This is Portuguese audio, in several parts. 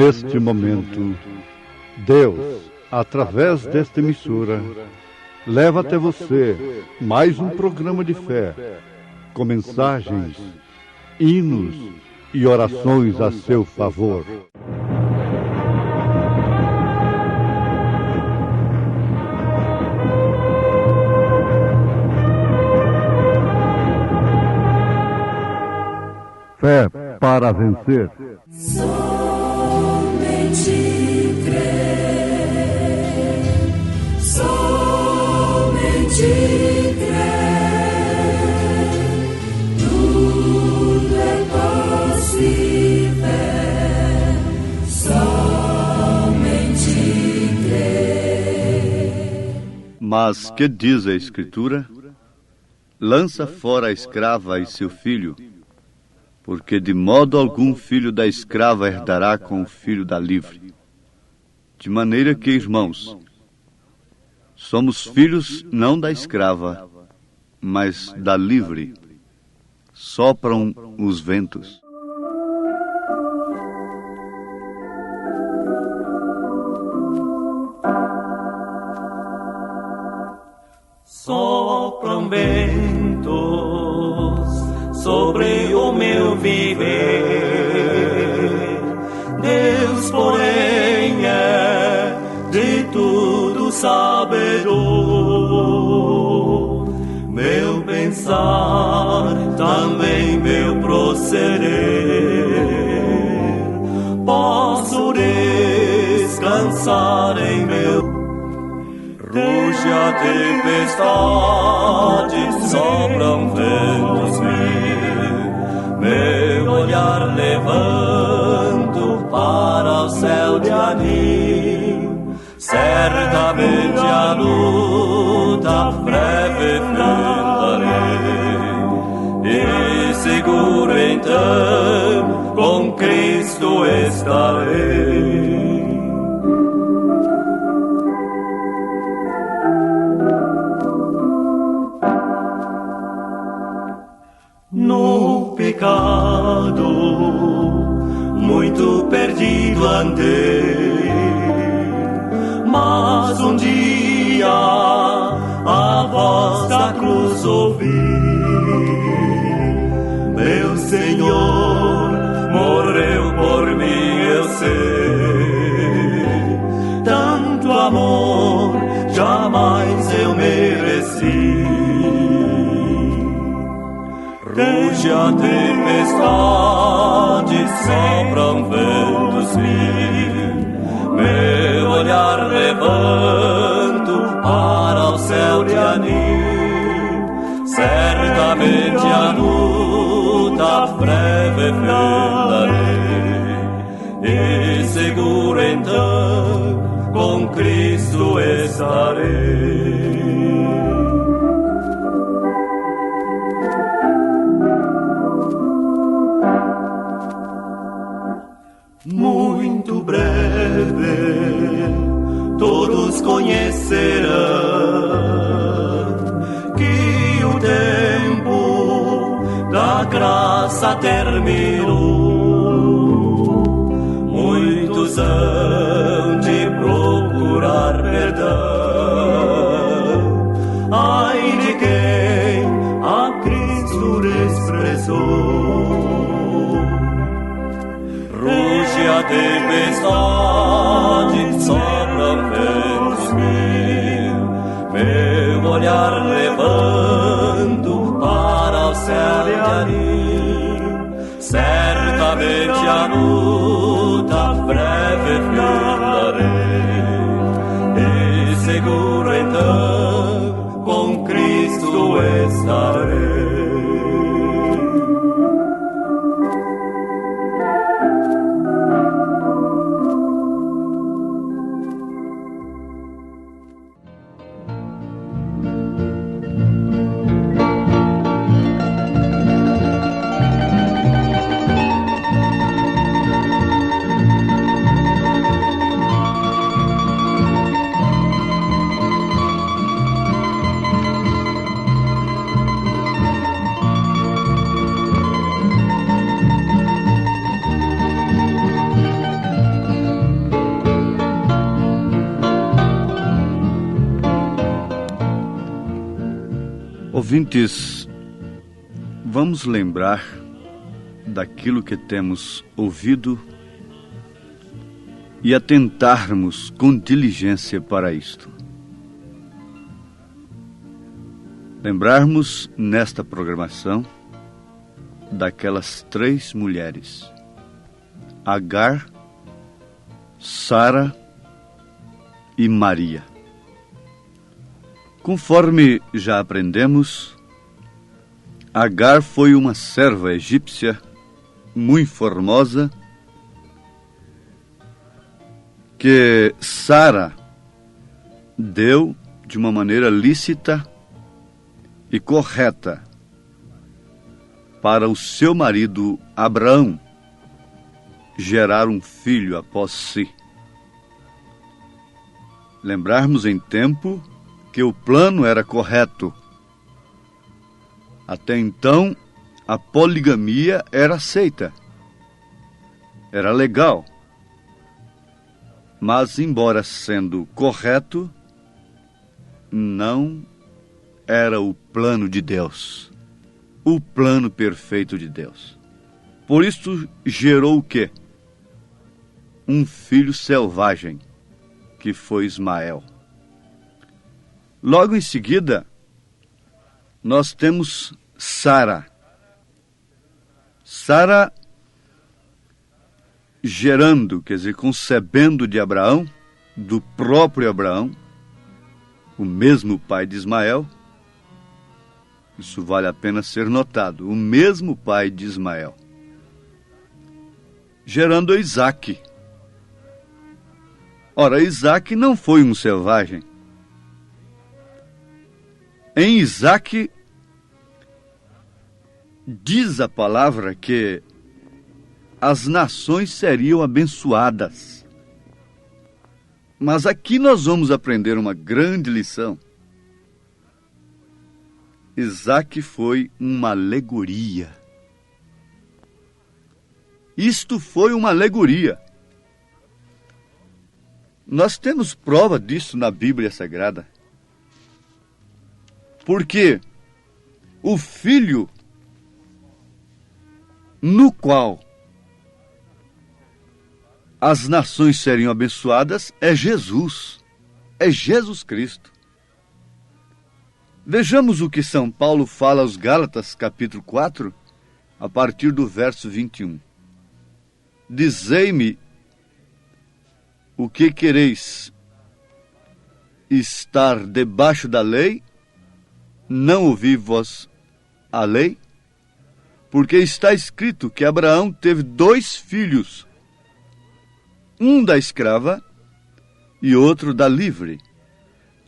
neste momento, Deus, através desta emissora, leva até você mais um programa de fé, com mensagens, hinos e orações a seu favor. Fé para vencer. Somente crer, somente crer, tudo é possível, somente crer. Mas que diz a Escritura? Lança fora a escrava e seu filho, porque de modo algum filho da escrava herdará com o filho da livre. De maneira que, irmãos, somos filhos não da escrava, mas da livre. Sopram os ventos. Sopram ventos sobre o meu viver. Deus, porém, é de tudo sabedor. Meu pensar, também meu proceder. Posso descansar em meu. Ruge a tempestade, sopram ventos meu olhar levanto para o céu de anim. Certamente a luta breve findarei, e seguro então com Cristo estarei. No pecado, muito perdido andei, mas um dia a voz da cruz ouvi. Meu Senhor morreu por mim, eu sei. Tanto amor jamais eu mereci. Ruge a tempestade, sopram ventos meu olhar levanto para o céu de anim. Certamente a luta breve findarei, e seguro então com Cristo estarei. Muito breve todos conhecerão que o tempo da graça terminou. Muitos hão de procurar perdão, ai de quem a Cristo desprezou. Ruge a tempestade, sopram ventos meu olhar levanto para o céu de anim. Certamente a luta breve findarei, e seguro então com Cristo estarei. Ouvintes, vamos lembrar daquilo que temos ouvido e atentarmos com diligência para isto. Lembrarmos nesta programação daquelas 3 mulheres: Agar, Sara e Maria. Conforme já aprendemos, Agar foi uma serva egípcia muito formosa que Sara deu de uma maneira lícita e correta para o seu marido Abraão gerar um filho após si. Lembrarmos em tempo que o plano era correto. Até então, a poligamia era aceita. Era legal. Mas, embora sendo correto, não era o plano de Deus. O plano perfeito de Deus. Por isso, gerou o quê? Um filho selvagem, que foi Ismael. Logo em seguida, nós temos Sara. Sara gerando, quer dizer, concebendo de Abraão, do próprio Abraão, o mesmo pai de Ismael. Isso vale a pena ser notado. O mesmo pai de Ismael. Gerando Isaque. Ora, Isaque não foi um selvagem. Em Isaque, diz a palavra que as nações seriam abençoadas. Mas aqui nós vamos aprender uma grande lição. Isaque foi uma alegoria. Isto foi uma alegoria. Nós temos prova disso na Bíblia Sagrada. Porque o filho no qual as nações seriam abençoadas é Jesus. É Jesus Cristo. Vejamos o que São Paulo fala aos Gálatas, capítulo 4, a partir do verso 21. Dizei-me o que quereis, estar debaixo da lei? Não ouvi vós a lei? Porque está escrito que Abraão teve 2 filhos, um da escrava e outro da livre.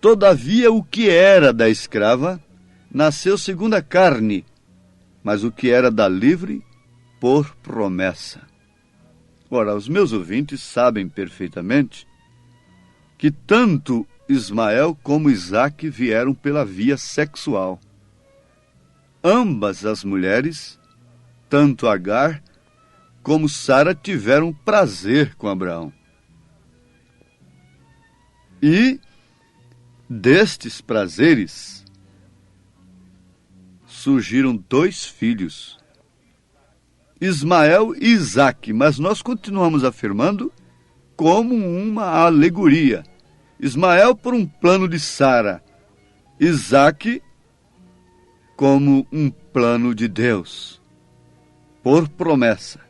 Todavia o que era da escrava nasceu segundo a carne, mas o que era da livre, por promessa. Ora, os meus ouvintes sabem perfeitamente que tanto Ismael como Isaque vieram pela via sexual. Ambas as mulheres, tanto Agar como Sara, tiveram prazer com Abraão. E destes prazeres surgiram 2 filhos, Ismael e Isaque, mas nós continuamos afirmando como uma alegoria. Ismael por um plano de Sara, Isaque como um plano de Deus, por promessa.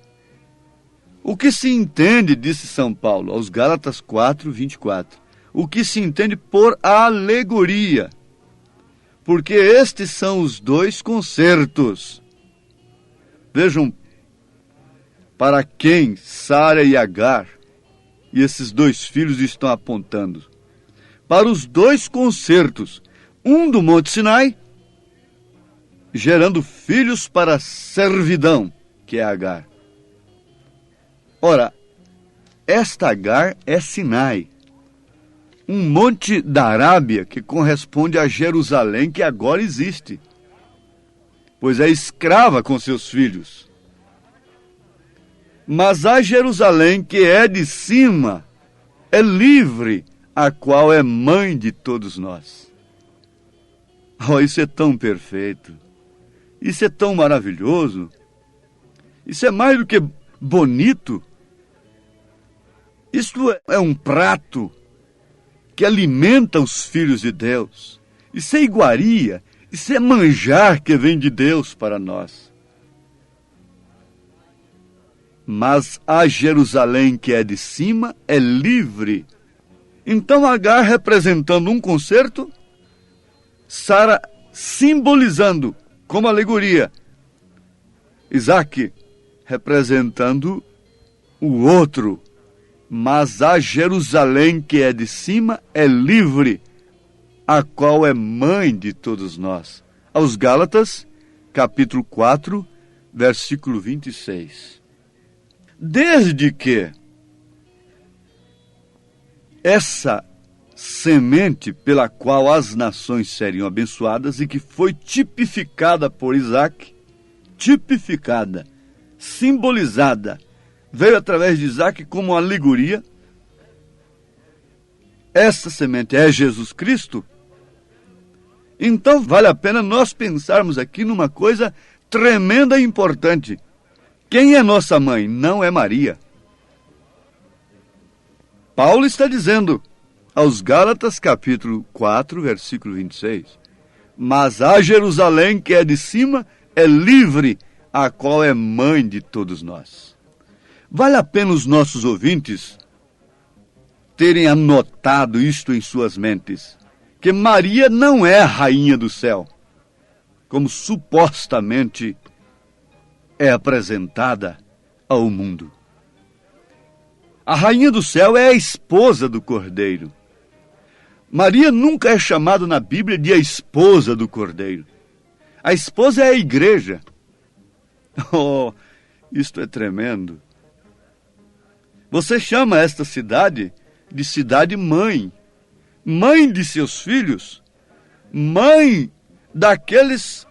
O que se entende, disse São Paulo, aos Gálatas 4, 24, o que se entende por alegoria, porque estes são os 2 concertos. Vejam para quem Sara e Agar e esses 2 filhos estão apontando. Para os 2 concertos, um do Monte Sinai, gerando filhos para a servidão, que é Agar. Ora, esta Agar é Sinai, um monte da Arábia que corresponde a Jerusalém, que agora existe, pois é escrava com seus filhos. Mas a Jerusalém, que é de cima, é livre, a qual é mãe de todos nós. Oh, isso é tão perfeito. Isso é tão maravilhoso. Isso é mais do que bonito. Isto é um prato que alimenta os filhos de Deus. Isso é iguaria. Isso é manjar que vem de Deus para nós. Mas a Jerusalém que é de cima é livre. Então Agar representando um concerto, Sara simbolizando como alegoria, Isaac representando o outro. Mas a Jerusalém que é de cima é livre, a qual é mãe de todos nós. Aos Gálatas, capítulo 4, versículo 26. Desde que essa semente pela qual as nações seriam abençoadas e que foi tipificada por Isaac, tipificada, simbolizada, veio através de Isaac como uma alegoria. Essa semente é Jesus Cristo. Então vale a pena nós pensarmos aqui numa coisa tremenda e importante. Quem é nossa mãe? Não é Maria. Paulo está dizendo aos Gálatas, capítulo 4, versículo 26. Mas a Jerusalém que é de cima é livre, a qual é mãe de todos nós. Vale a pena os nossos ouvintes terem anotado isto em suas mentes, que Maria não é a rainha do céu, como supostamente é apresentada ao mundo. A rainha do céu é a esposa do Cordeiro. Maria nunca é chamada na Bíblia de a esposa do Cordeiro. A esposa é a igreja. Oh, isto é tremendo. Você chama esta cidade de cidade mãe. Mãe de seus filhos. Mãe daqueles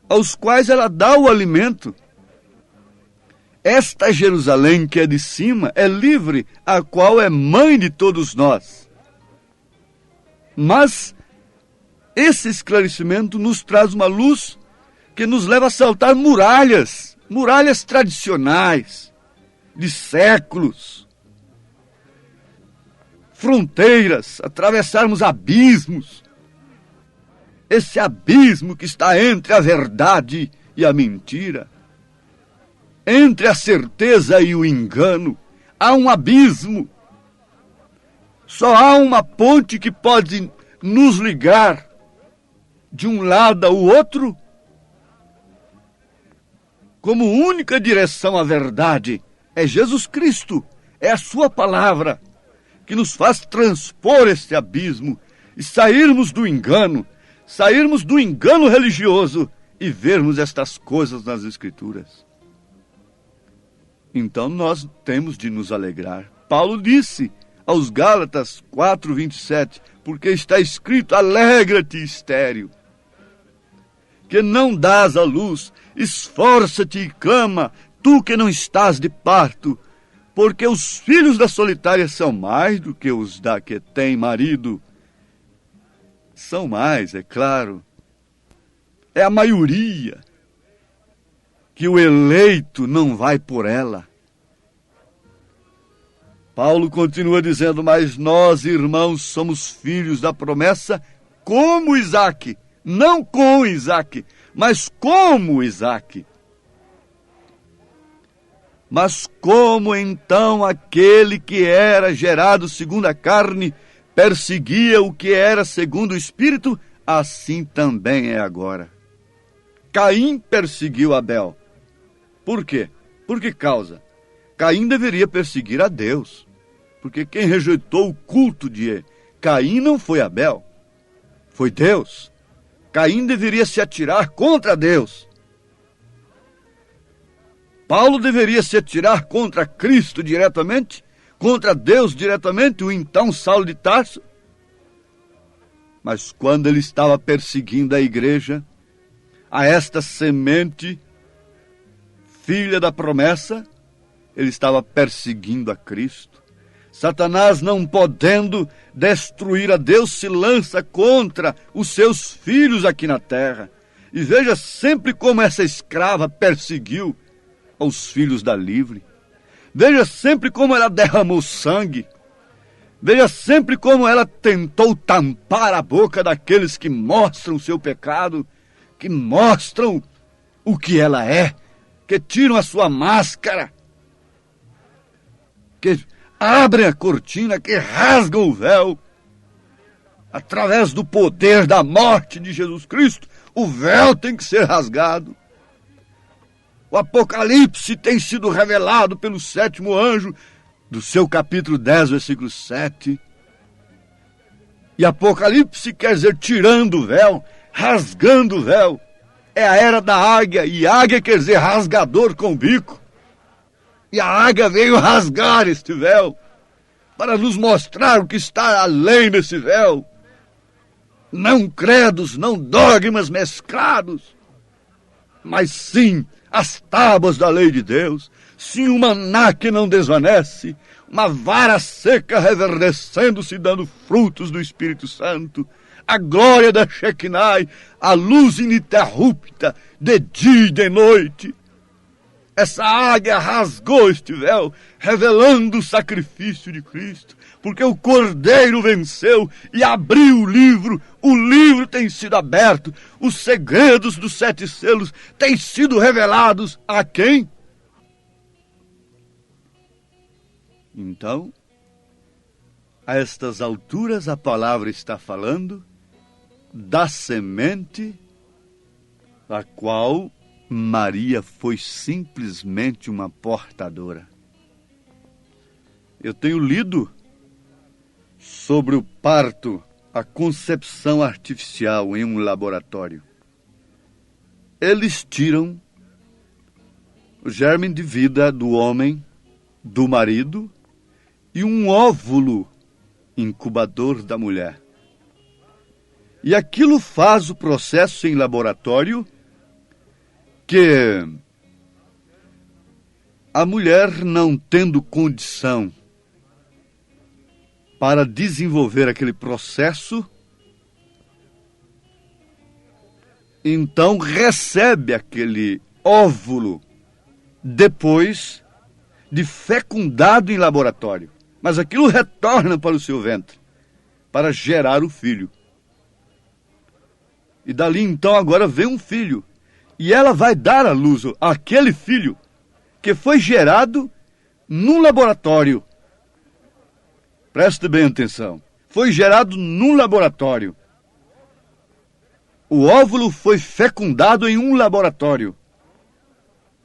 aos quais ela dá o alimento. Esta Jerusalém que é de cima é livre, a qual é mãe de todos nós. Mas esse esclarecimento nos traz uma luz que nos leva a saltar muralhas, muralhas tradicionais, de séculos, fronteiras, atravessarmos abismos. Esse abismo que está entre a verdade e a mentira, entre a certeza e o engano, há um abismo. Só há uma ponte que pode nos ligar de um lado ao outro, como única direção à verdade. É Jesus Cristo, é a sua palavra, que nos faz transpor este abismo e sairmos do engano religioso e vermos estas coisas nas Escrituras. Então nós temos de nos alegrar. Paulo disse aos Gálatas 4:27, porque está escrito: alegra-te, estéril, que não dás à luz, esforça-te e clama, tu que não estás de parto, porque os filhos da solitária são mais do que os da que tem marido. São mais, é claro. É a maioria que o eleito não vai por ela. Paulo continua dizendo: mas nós, irmãos, somos filhos da promessa como Isaac. Não com Isaac, mas como Isaac. Mas como então aquele que era gerado segundo a carne perseguia o que era segundo o Espírito, assim também é agora. Caim perseguiu Abel. Por quê? Por que causa? Caim deveria perseguir a Deus, porque quem rejeitou o culto de Caim não foi Abel, foi Deus. Caim deveria se atirar contra Deus. Paulo deveria se atirar contra Cristo diretamente, contra Deus diretamente, o então Saulo de Tarso. Mas quando ele estava perseguindo a igreja, a esta semente, filha da promessa, ele estava perseguindo a Cristo. Satanás, não podendo destruir a Deus, se lança contra os seus filhos aqui na terra. E veja sempre como essa escrava perseguiu os filhos da livre. Veja sempre como ela derramou sangue. Veja sempre como ela tentou tampar a boca daqueles que mostram o seu pecado, que mostram o que ela é, que tiram a sua máscara, que abrem a cortina, que rasgam o véu. Através do poder da morte de Jesus Cristo, o véu tem que ser rasgado. O Apocalipse tem sido revelado pelo 7º anjo, do seu capítulo 10, versículo 7. E Apocalipse quer dizer tirando o véu, rasgando o véu. É a era da águia, e águia quer dizer rasgador com bico. E a águia veio rasgar este véu, para nos mostrar o que está além desse véu. Não credos, não dogmas mesclados, mas sim as tábuas da lei de Deus, sim o maná que não desvanece, uma vara seca reverdecendo-se, dando frutos do Espírito Santo, a glória da Shekinah, a luz ininterrupta de dia e de noite. Essa águia rasgou este véu, revelando o sacrifício de Cristo, porque o Cordeiro venceu e abriu o livro tem sido aberto, os segredos dos 7 selos têm sido revelados a quem? Então, a estas alturas a palavra está falando da semente a qual Maria foi simplesmente uma portadora. Eu tenho lido sobre o parto, a concepção artificial em um laboratório. Eles tiram o germe de vida do homem, do marido, e um óvulo incubador da mulher. E aquilo faz o processo em laboratório que a mulher, não tendo condição para desenvolver aquele processo, então recebe aquele óvulo depois de fecundado em laboratório. Mas aquilo retorna para o seu ventre, para gerar o filho. E dali então agora vem um filho. E ela vai dar à luz aquele filho que foi gerado num laboratório. Preste bem atenção. Foi gerado num laboratório. O óvulo foi fecundado em um laboratório.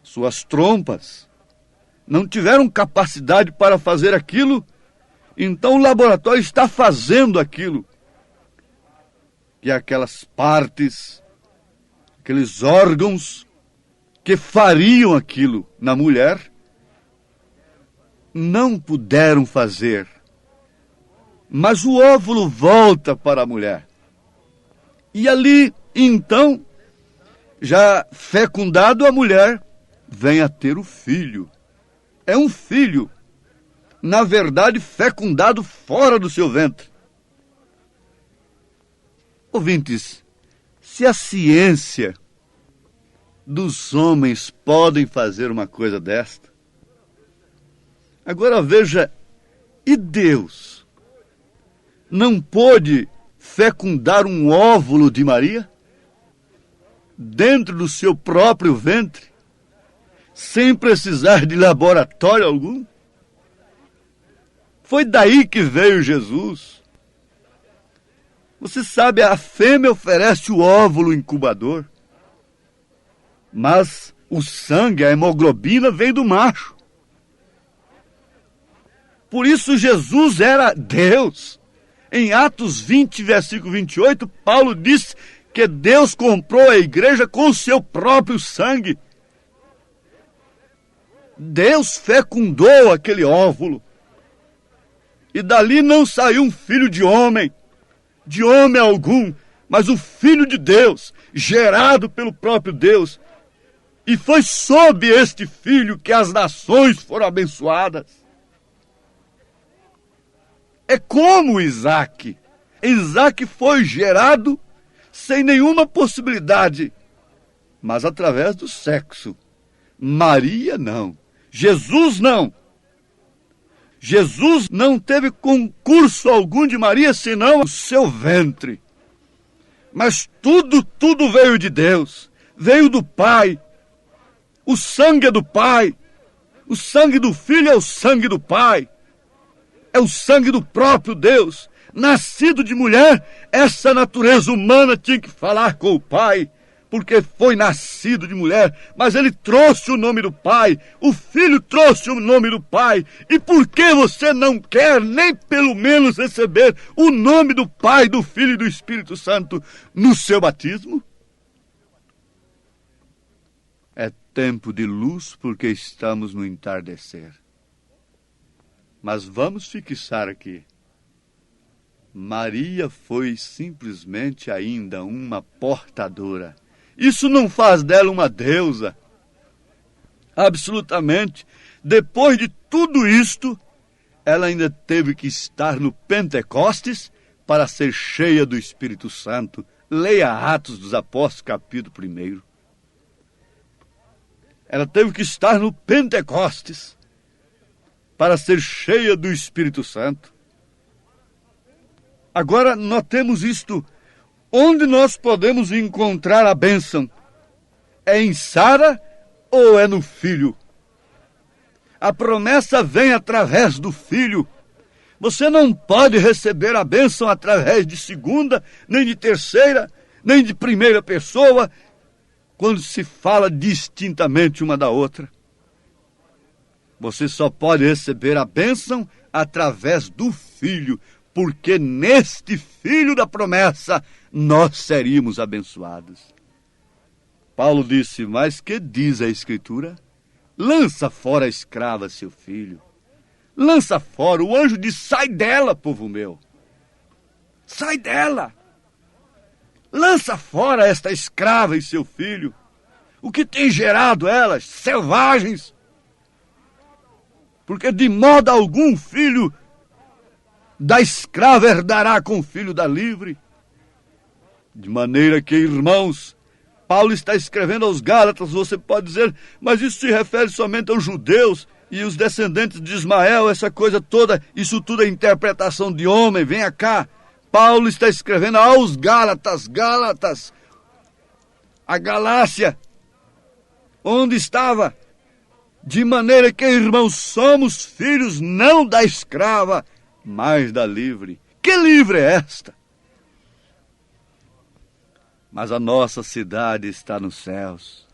Suas trompas não tiveram capacidade para fazer aquilo, então o laboratório está fazendo aquilo. E aquelas partes, aqueles órgãos que fariam aquilo na mulher, não puderam fazer. Mas o óvulo volta para a mulher. E ali, então, já fecundado, a mulher vem a ter o filho. É um filho, na verdade, fecundado fora do seu ventre. Ouvintes, se a ciência dos homens podem fazer uma coisa desta, agora veja, e Deus não pôde fecundar um óvulo de Maria dentro do seu próprio ventre, sem precisar de laboratório algum? Foi daí que veio Jesus. Você sabe, a fêmea oferece o óvulo incubador, mas o sangue, a hemoglobina, vem do macho. Por isso Jesus era Deus. Em Atos 20, versículo 28, Paulo disse que Deus comprou a igreja com o seu próprio sangue. Deus fecundou aquele óvulo. E dali não saiu um filho de homem algum, mas o Filho de Deus, gerado pelo próprio Deus. E foi sob este filho que as nações foram abençoadas. É como Isaac. Isaac foi gerado sem nenhuma possibilidade, mas através do sexo. Maria não. Jesus não. Jesus não teve concurso algum de Maria, senão o seu ventre. Mas tudo veio de Deus. Veio do Pai. O sangue é do Pai. O sangue do Filho é o sangue do Pai. É o sangue do próprio Deus. Nascido de mulher, essa natureza humana tinha que falar com o Pai, porque foi nascido de mulher, mas ele trouxe o nome do Pai, o Filho trouxe o nome do Pai. E por que você não quer nem pelo menos receber o nome do Pai, do Filho e do Espírito Santo no seu batismo? É tempo de luz porque estamos no entardecer. Mas vamos fixar aqui. Maria foi simplesmente ainda uma portadora. Isso não faz dela uma deusa. Absolutamente. Depois de tudo isto, ela ainda teve que estar no Pentecostes para ser cheia do Espírito Santo. Leia Atos dos Apóstolos, capítulo 1. Ela teve que estar no Pentecostes para ser cheia do Espírito Santo. Agora, notemos isto. Onde nós podemos encontrar a bênção? É em Sara ou é no filho? A promessa vem através do filho. Você não pode receber a bênção através de segunda, nem de terceira, nem de primeira pessoa, quando se fala distintamente uma da outra. Você só pode receber a bênção através do filho, porque neste filho da promessa nós seríamos abençoados. Paulo disse, mas que diz a Escritura? Lança fora a escrava, seu filho. Lança fora. O anjo diz, sai dela, povo meu. Sai dela. Lança fora esta escrava e seu filho. O que tem gerado elas? Selvagens. Porque de modo algum filho da escrava herdará com o filho da livre. De maneira que, irmãos, Paulo está escrevendo aos Gálatas, você pode dizer, mas isso se refere somente aos judeus e os descendentes de Ismael, essa coisa toda, isso tudo é interpretação de homem, venha cá. Paulo está escrevendo aos Gálatas, a Galácia, onde estava? De maneira que, irmãos, somos filhos não da escrava, mas da livre. Que livre é esta? Mas a nossa cidade está nos céus,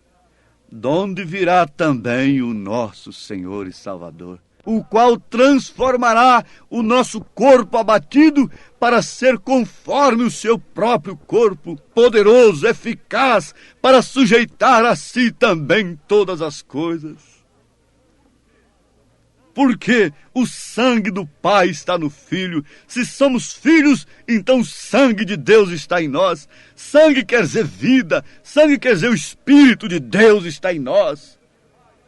donde virá também o nosso Senhor e Salvador, o qual transformará o nosso corpo abatido para ser conforme o seu próprio corpo, poderoso, eficaz, para sujeitar a si também todas as coisas. Porque o sangue do Pai está no Filho. Se somos filhos, então o sangue de Deus está em nós. Sangue quer dizer vida. Sangue quer dizer o Espírito de Deus está em nós.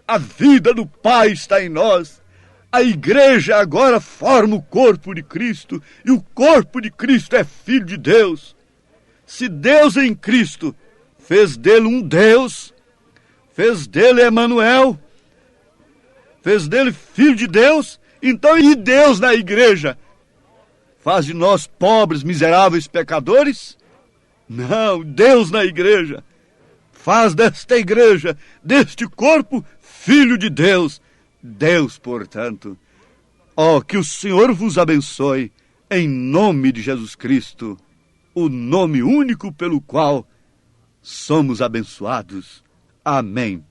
A vida do Pai está em nós. A igreja agora forma o corpo de Cristo. E o corpo de Cristo é Filho de Deus. Se Deus em Cristo fez dele um Deus, fez dele Emanuel, fez dele Filho de Deus, então e Deus na igreja? Faz de nós pobres, miseráveis pecadores? Não, Deus na igreja faz desta igreja, deste corpo, Filho de Deus. Deus, portanto, que o Senhor vos abençoe, em nome de Jesus Cristo, o nome único pelo qual somos abençoados. Amém.